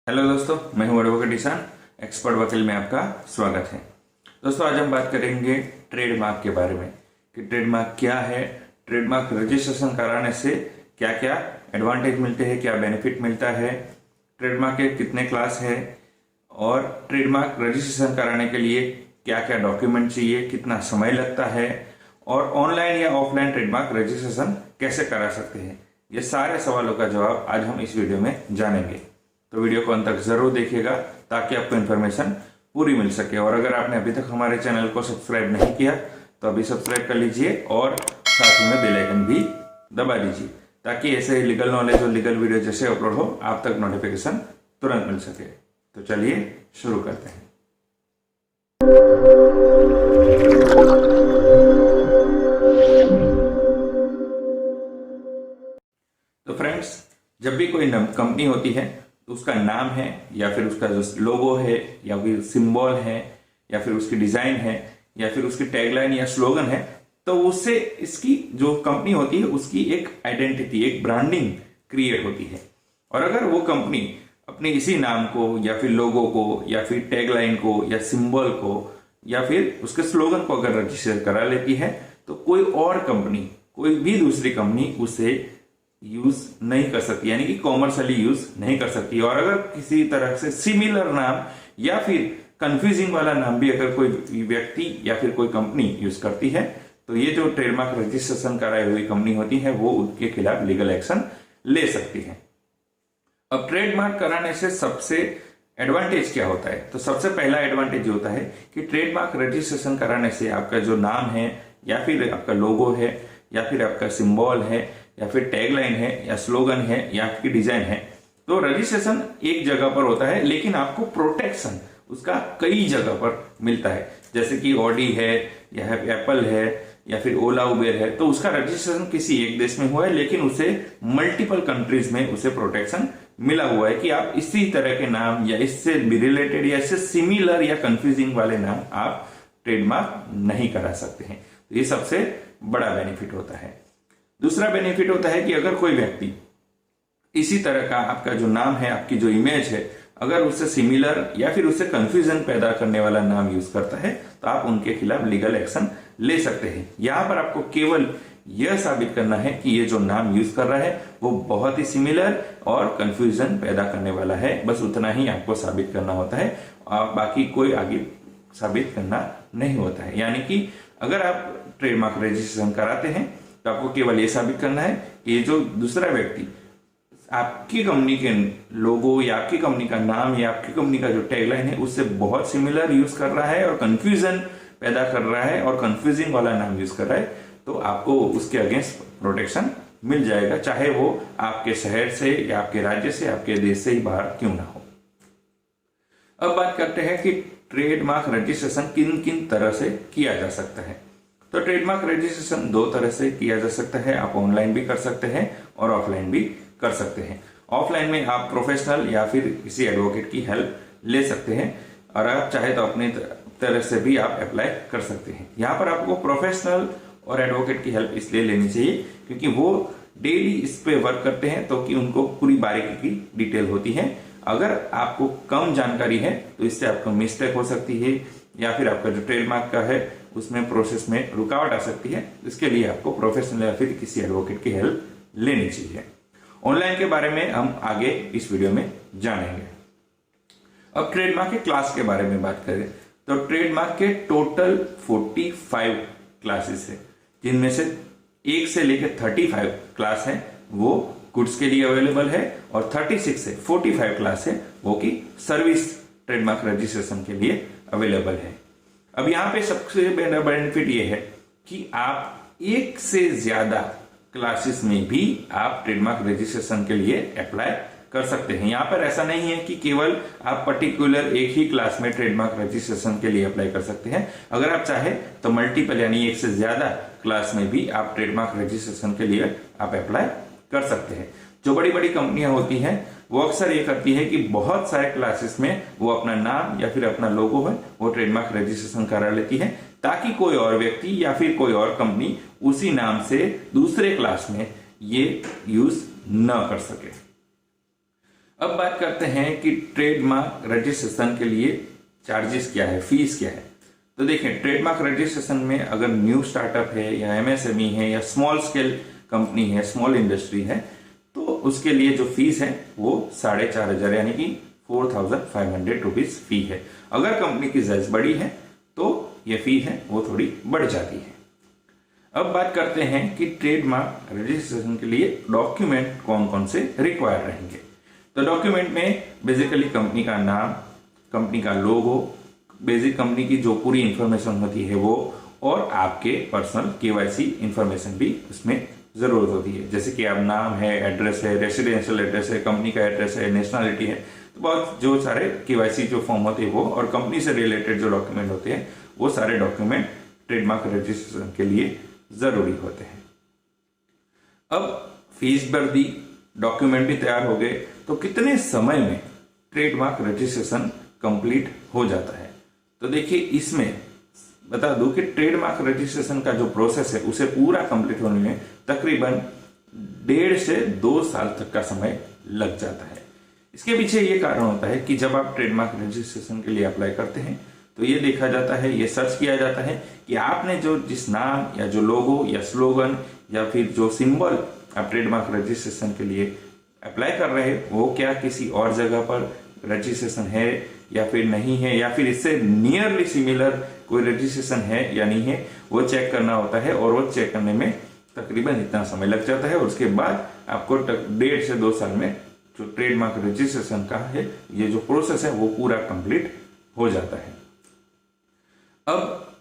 Hello दोस्तों, मैं हूं एडवोकेट ईशान। एक्सपर्ट वकील में आपका स्वागत है। दोस्तों, आज हम बात करेंगे ट्रेडमार्क के बारे में कि ट्रेडमार्क क्या है, ट्रेडमार्क रजिस्ट्रेशन कराने से क्या क्या एडवांटेज मिलते हैं, क्या बेनिफिट मिलता है, ट्रेडमार्क के कितने क्लास है और ट्रेडमार्क रजिस्ट्रेशन कराने के लिए क्या क्या डॉक्यूमेंट चाहिए, कितना समय लगता है और ऑनलाइन या ऑफलाइन ट्रेडमार्क रजिस्ट्रेशन कैसे करा सकते हैं। ये सारे सवालों का जवाब आज हम इस वीडियो में जानेंगे। तो वीडियो को अंत तक जरूर देखिएगा ताकि आपको इन्फॉर्मेशन पूरी मिल सके। और अगर आपने अभी तक हमारे चैनल को सब्सक्राइब नहीं किया तो अभी सब्सक्राइब कर लीजिए और साथ ही में बेल आइकन भी दबा दीजिए ताकि ऐसे लीगल नॉलेज और लीगल वीडियो जैसे अपलोड हो आप तक नोटिफिकेशन तुरंत मिल सके। तो चलिए शुरू करते हैं। तो फ्रेंड्स, जब भी कोई कंपनी होती है तो उसका नाम है या फिर उसका जो लोगो है या फिर सिंबल है या फिर उसकी डिजाइन है या फिर उसकी टैगलाइन या स्लोगन है, तो उससे इसकी जो कंपनी होती है उसकी एक आइडेंटिटी, एक ब्रांडिंग क्रिएट होती है। और अगर वो कंपनी अपने इसी नाम को या फिर लोगो को या फिर टैगलाइन को या सिंबल को या फिर उसके स्लोगन को अगर रजिस्टर करा लेती है तो कोई और कंपनी, कोई भी दूसरी कंपनी उसे यूज नहीं कर सकती, यानी कि कॉमर्शियली यूज नहीं कर सकती। और अगर किसी तरह से सिमिलर नाम या फिर कंफ्यूजिंग वाला नाम भी अगर कोई व्यक्ति या फिर कोई कंपनी यूज करती है तो ये जो ट्रेडमार्क रजिस्ट्रेशन कराई हुई कंपनी होती है वो उनके खिलाफ लीगल एक्शन ले सकती है। अब ट्रेडमार्क कराने से सबसे एडवांटेज क्या होता है? तो सबसे पहला एडवांटेज होता है कि ट्रेडमार्क रजिस्ट्रेशन कराने से आपका जो नाम है या फिर आपका लोगो है या फिर आपका सिंबल है या फिर टैगलाइन है या स्लोगन है या आपकी डिजाइन है, तो रजिस्ट्रेशन एक जगह पर होता है लेकिन आपको प्रोटेक्शन उसका कई जगह पर मिलता है। जैसे कि ऑडी है या एप्पल है या फिर ओला उबेर है, तो उसका रजिस्ट्रेशन किसी एक देश में हुआ है लेकिन उसे मल्टीपल कंट्रीज में उसे प्रोटेक्शन मिला हुआ है कि आप इसी तरह के नाम या इससे रिलेटेड या इससे सिमिलर या कंफ्यूजिंग वाले नाम आप ट्रेडमार्क नहीं करा सकते हैं। तो ये सबसे बड़ा बेनिफिट होता है। दूसरा बेनिफिट होता है कि अगर कोई व्यक्ति इसी तरह का आपका जो नाम है, आपकी जो इमेज है, अगर उससे सिमिलर या फिर उससे कंफ्यूजन पैदा करने वाला नाम यूज करता है तो आप उनके खिलाफ लीगल एक्शन ले सकते हैं। यहां पर आपको केवल यह साबित करना है कि ये जो नाम यूज कर रहा है वो बहुत ही सिमिलर और कंफ्यूजन पैदा करने वाला है, बस उतना ही आपको साबित करना होता है और बाकी कोई आगे साबित करना नहीं होता है। यानी कि अगर आप ट्रेडमार्क रजिस्ट्रेशन कराते हैं तो आपको केवल ये साबित करना है कि ये जो दूसरा व्यक्ति आपकी कंपनी के लोगो या आपकी कंपनी का नाम या आपकी कंपनी का जो टैगलाइन है उससे बहुत सिमिलर यूज कर रहा है और कंफ्यूजन पैदा कर रहा है और कंफ्यूजिंग वाला नाम यूज कर रहा है, तो आपको उसके अगेंस्ट प्रोटेक्शन मिल जाएगा, चाहे वो आपके शहर से या आपके राज्य से, आपके देश से ही बाहर क्यों ना हो। अब बात करते हैं कि ट्रेडमार्क रजिस्ट्रेशन किन किन तरह से किया जा सकता है। तो ट्रेडमार्क रजिस्ट्रेशन दो तरह से किया जा सकता है। आप ऑनलाइन भी कर सकते हैं और ऑफलाइन भी कर सकते हैं। ऑफलाइन में आप प्रोफेशनल या फिर किसी एडवोकेट की हेल्प ले सकते हैं और आप चाहे तो अपनी तरह से भी आप अप्लाई कर सकते हैं। यहाँ पर आपको प्रोफेशनल और एडवोकेट की हेल्प इसलिए लेनी चाहिए क्योंकि वो डेली इस पे वर्क करते हैं तो कि उनको पूरी बारीकी की डिटेल होती है। अगर आपको कम जानकारी है तो इससे आपको मिस्टेक हो सकती है या फिर आपका जो ट्रेडमार्क का है उसमें प्रोसेस में रुकावट आ सकती है। इसके लिए आपको प्रोफेशनल या फिर किसी एडवोकेट की हेल्प लेनी चाहिए। ऑनलाइन के बारे में हम आगे इस वीडियो में जानेंगे। अब ट्रेडमार्क के क्लास के बारे में बात करें तो ट्रेडमार्क के टोटल 45 क्लासेस है, जिनमें से 1 से लेकर 35 क्लास है वो गुड्स के लिए अवेलेबल है और 36 से 45 क्लास है वो की सर्विस ट्रेडमार्क रजिस्ट्रेशन के लिए अवेलेबल है। अब यहाँ पे सबसे बड़ा बेनिफिट ये है कि आप एक से ज्यादा क्लासेस में भी आप ट्रेडमार्क रजिस्ट्रेशन के लिए अप्लाई कर सकते हैं। यहाँ पर ऐसा नहीं है कि केवल आप पर्टिकुलर एक ही क्लास में ट्रेडमार्क रजिस्ट्रेशन के लिए अप्लाई कर सकते हैं। अगर आप चाहे तो मल्टीपल यानी एक से ज्यादा क्लास में भी आप ट्रेडमार्क रजिस्ट्रेशन के लिए आप अप्लाई कर सकते हैं। जो बड़ी बड़ी कंपनियां होती हैं वो अक्सर ये करती है कि बहुत सारे क्लासेस में वो अपना नाम या फिर अपना लोगो है वो ट्रेडमार्क रजिस्ट्रेशन करा लेती है ताकि कोई और व्यक्ति या फिर कोई और कंपनी उसी नाम से दूसरे क्लास में ये यूज न कर सके। अब बात करते हैं कि ट्रेडमार्क रजिस्ट्रेशन के लिए चार्जेस क्या है, फीस क्या है। तो देखें, ट्रेडमार्क रजिस्ट्रेशन में अगर न्यू स्टार्टअप है या एमएसएमई है या स्मॉल स्केल कंपनी है, स्मॉल इंडस्ट्री है, तो उसके लिए जो फीस है वो 4,500 यानी कि 4,500 रुपीज फी है। अगर कंपनी की साइज बड़ी है तो ये फी है वो थोड़ी बढ़ जाती है। अब बात करते हैं कि ट्रेडमार्क रजिस्ट्रेशन के लिए डॉक्यूमेंट कौन कौन से रिक्वायर रहेंगे। तो डॉक्यूमेंट में बेसिकली कंपनी का नाम, कंपनी का लोगो, बेसिक कंपनी की जो पूरी इंफॉर्मेशन होती है वो, और आपके पर्सनल केवाईसी इंफॉर्मेशन भी उसमें जरूरत होती है, जैसे कि आप नाम है, एड्रेस है, रेसिडेंशियल एड्रेस है, कंपनी का एड्रेस है, नेशनलिटी है, तो बहुत जो सारे केवाईसी जो फॉर्म होते हैं वो, और कंपनी से रिलेटेड जो डॉक्यूमेंट होते हैं वो सारे डॉक्यूमेंट ट्रेडमार्क रजिस्ट्रेशन के लिए जरूरी होते हैं। अब फीस भर दी, डॉक्यूमेंट भी तैयार हो गए, तो कितने समय में ट्रेडमार्क रजिस्ट्रेशन कंप्लीट हो जाता है। तो देखिए, इसमें बता दूं कि ट्रेडमार्क रजिस्ट्रेशन का जो प्रोसेस है उसे पूरा कंप्लीट होने में तकरीबन 1.5 से 2 साल तक का समय लग जाता है। इसके पीछे ये कारण होता है कि जब आप ट्रेडमार्क रजिस्ट्रेशन के लिए अप्लाई करते हैं तो ये देखा जाता है, ये सर्च किया जाता है कि आपने जो जिस नाम या जो लोगो या स्लोगन या फिर जो सिंबल आप ट्रेडमार्क रजिस्ट्रेशन के लिए अप्लाई कर रहे हैं वो क्या किसी और जगह पर रजिस्ट्रेशन है या फिर नहीं है, या फिर इससे नियरली सिमिलर कोई रजिस्ट्रेशन है या नहीं है, वो चेक करना होता है। और वो चेक करने में तकरीबन इतना समय लग जाता है, और उसके बाद आपको 1.5 से 2 साल में जो ट्रेडमार्क रजिस्ट्रेशन का है ये जो प्रोसेस है वो पूरा कंप्लीट हो जाता है। अब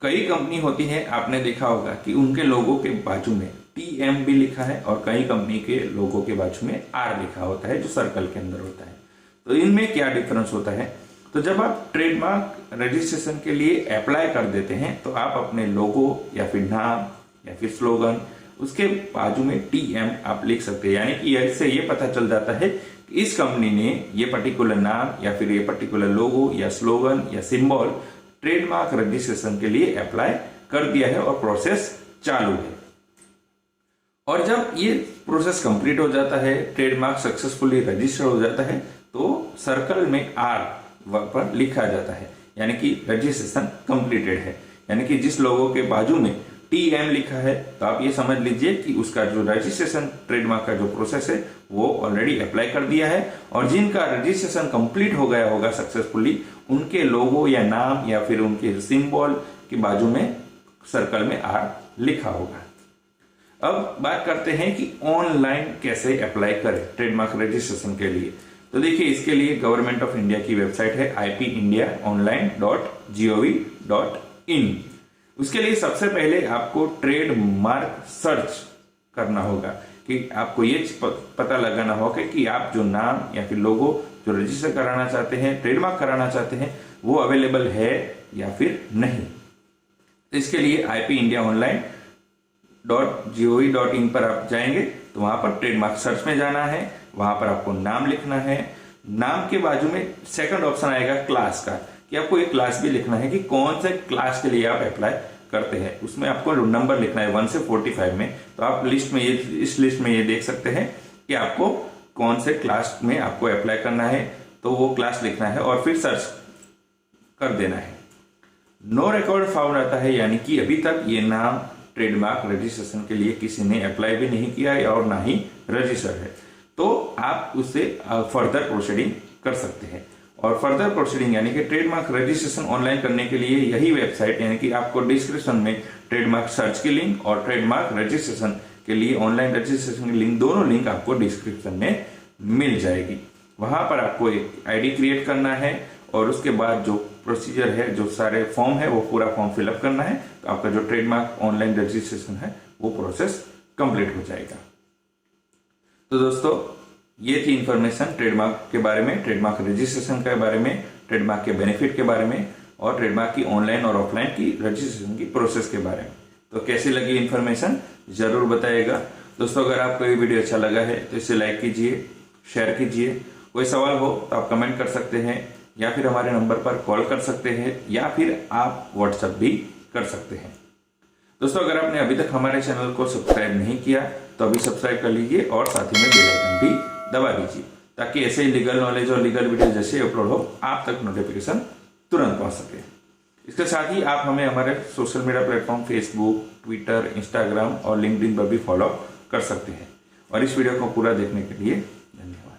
कई कंपनी होती है, आपने देखा होगा कि उनके लोगों के बाजू में TM भी लिखा है, और कई कंपनी के लोगों के बाजू में R लिखा होता है जो सर्कल के अंदर होता है। तो इनमें क्या डिफरेंस होता है। तो जब आप ट्रेडमार्क रजिस्ट्रेशन के लिए अप्लाई कर देते हैं तो आप अपने लोगो या फिर नाम या फिर स्लोगन उसके बाजू में TM आप लिख सकते हैं, यानी कि इससे ये पता चल जाता है कि इस कंपनी ने ये पर्टिकुलर नाम या फिर ये पर्टिकुलर लोगो या स्लोगन या सिंबल ट्रेडमार्क रजिस्ट्रेशन के लिए अप्लाई कर दिया है और प्रोसेस चालू है। और जब ये प्रोसेस कंप्लीट हो जाता है, ट्रेडमार्क सक्सेसफुली रजिस्टर हो जाता है, तो सर्कल में R पर लिखा जाता है, यानी कि रजिस्ट्रेशन कंप्लीटेड है। यानी कि जिस लोगों के बाजू में TM लिखा है तो आप ये समझ लीजिए कि उसका जो रजिस्ट्रेशन ट्रेडमार्क का जो प्रोसेस है वो ऑलरेडी अप्लाई कर दिया है, और जिनका रजिस्ट्रेशन कंप्लीट हो गया होगा सक्सेसफुली उनके लोगो या नाम या फिर उनके सिंबल के बाजू में सर्कल में R लिखा होगा। अब बात करते हैं कि ऑनलाइन कैसे अप्लाई करें ट्रेडमार्क रजिस्ट्रेशन के लिए। तो देखिए, इसके लिए गवर्नमेंट ऑफ इंडिया की वेबसाइट है ipindiaonline.gov.in। उसके लिए सबसे पहले आपको ट्रेडमार्क सर्च करना होगा, कि आपको ये पता लगाना होगा कि आप जो नाम या फिर लोगो जो रजिस्टर कराना चाहते हैं, ट्रेडमार्क कराना चाहते हैं, वो अवेलेबल है या फिर नहीं। तो इसके लिए ipindiaonline.gov.in पर आप जाएंगे तो वहां पर ट्रेडमार्क सर्च में जाना है, वहां पर आपको नाम लिखना है। नाम के बाजू में सेकंड ऑप्शन आएगा क्लास का, कि आपको एक क्लास भी लिखना है कि कौन से क्लास के लिए आप अप्लाई करते हैं। उसमें आपको नंबर लिखना है 1 से 45 में। तो आप लिस्ट में इस लिस्ट में ये देख सकते हैं कि आपको कौन से क्लास में आपको अप्लाई करना है, तो वो क्लास लिखना है और फिर सर्च कर देना है। नो रिकॉर्ड फाउंड आता है, यानी कि अभी तक ये नाम ट्रेडमार्क रजिस्ट्रेशन के लिए किसी ने अप्लाई भी नहीं किया है और ना ही रजिस्टर है, तो आप उससे फर्दर प्रोसीडिंग कर सकते हैं। और फर्दर प्रोसीडिंग यानी कि ट्रेडमार्क रजिस्ट्रेशन ऑनलाइन करने के लिए यही वेबसाइट, यानी कि आपको डिस्क्रिप्शन में ट्रेडमार्क सर्च की लिंक और ट्रेडमार्क रजिस्ट्रेशन के लिए ऑनलाइन रजिस्ट्रेशन की लिंक, दोनों लिंक आपको डिस्क्रिप्शन में मिल जाएगी। वहां पर आपको एक आईडी क्रिएट करना है और उसके बाद जो प्रोसीजर है, जो सारे फॉर्म है, वो पूरा फॉर्म फिलअप करना है, तो आपका जो ट्रेडमार्क ऑनलाइन रजिस्ट्रेशन है वो प्रोसेस कंप्लीट हो जाएगा। तो दोस्तों, ये थी इंफॉर्मेशन ट्रेडमार्क के बारे में, ट्रेडमार्क रजिस्ट्रेशन के बारे में, ट्रेडमार्क के बेनिफिट के बारे में और ट्रेडमार्क की ऑनलाइन और ऑफलाइन की रजिस्ट्रेशन की प्रोसेस के बारे में। तो कैसी लगी इंफॉर्मेशन जरूर बताइएगा। दोस्तों, अगर आपको ये वीडियो अच्छा लगा है तो इसे लाइक कीजिए, शेयर कीजिए। कोई सवाल हो तो आप कमेंट कर सकते हैं, या फिर हमारे नंबर पर कॉल कर सकते हैं, या फिर आप व्हाट्सएप भी कर सकते हैं। दोस्तों, अगर आपने अभी तक हमारे चैनल को सब्सक्राइब नहीं किया तो अभी सब्सक्राइब कर लीजिए और साथ ही में बेल आइकन भी दबा दीजिए, ताकि ऐसे ही लीगल नॉलेज और लीगल वीडियो जैसे अपलोड हो आप तक नोटिफिकेशन तुरंत पहुंच सके। इसके साथ ही आप हमें हमारे social media platform Facebook, Twitter, Instagram और लिंक्डइन पर भी फॉलो कर सकते हैं। और इस वीडियो को पूरा देखने के लिए धन्यवाद।